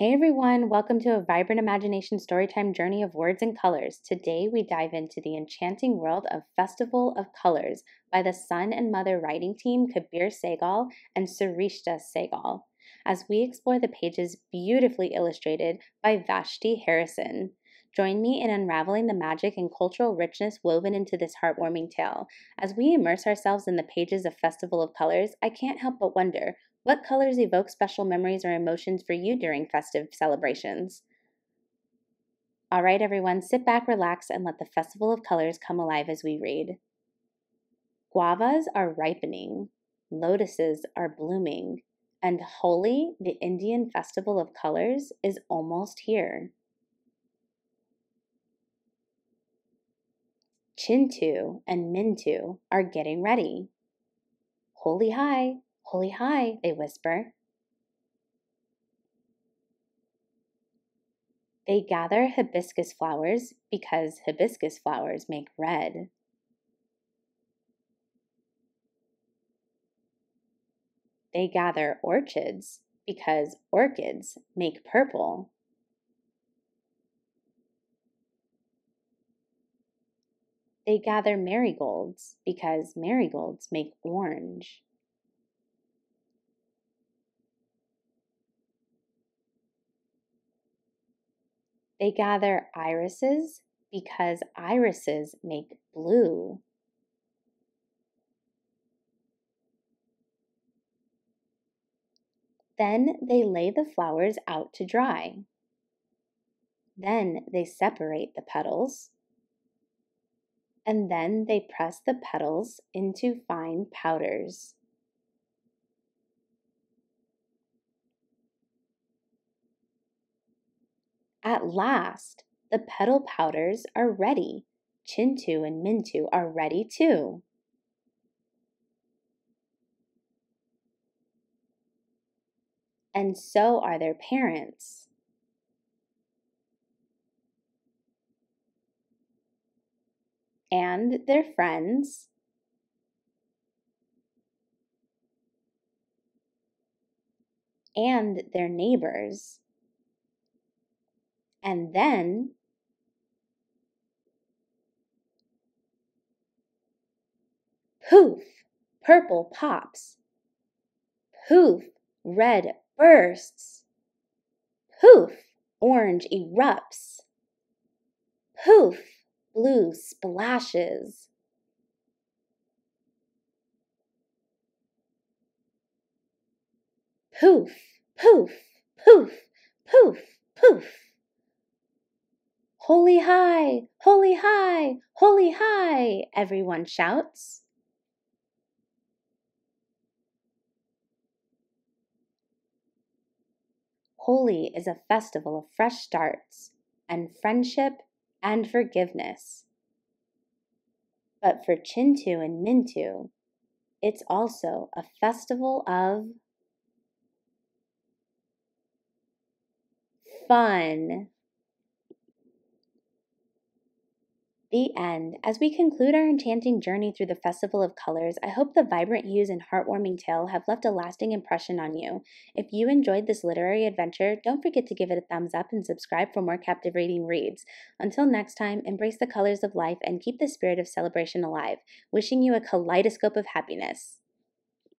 Hey everyone, welcome to a vibrant imagination storytime journey of words and colors. Today we dive into the enchanting world of Festival of Colors by the son and mother writing team Kabir Sehgal and Surishtha Sehgal, as we explore the pages beautifully illustrated by Vashti Harrison. Join me in unraveling the magic and cultural richness woven into this heartwarming tale. As we immerse ourselves in the pages of Festival of Colors, I can't help but wonder, what colors evoke special memories or emotions for you during festive celebrations? All right, everyone, sit back, relax, and let the Festival of Colors come alive as we read. Guavas are ripening, lotuses are blooming, and Holi, the Indian Festival of Colors, is almost here. Chintu and Mintu are getting ready. Holy hi, they whisper. They gather hibiscus flowers because hibiscus flowers make red. They gather orchids because orchids make purple. They gather marigolds because marigolds make orange. They gather irises because irises make blue. Then they lay the flowers out to dry. Then they separate the petals. And then they press the petals into fine powders. At last, the petal powders are ready. Chintu and Mintu are ready too. And so are their parents. And their friends. And their neighbors. And then poof, purple pops. Poof, red bursts. Poof, orange erupts. Poof, blue splashes. Poof, poof, poof, poof, poof. Holy hi, holy hi, holy hi, everyone shouts. Holi is a festival of fresh starts and friendship and forgiveness. But for Chintu and Mintu, it's also a festival of fun. The end. As we conclude our enchanting journey through the Festival of Colors, I hope the vibrant hues and heartwarming tale have left a lasting impression on you. If you enjoyed this literary adventure, don't forget to give it a thumbs up and subscribe for more captivating reads. Until next time, embrace the colors of life and keep the spirit of celebration alive. Wishing you a kaleidoscope of happiness.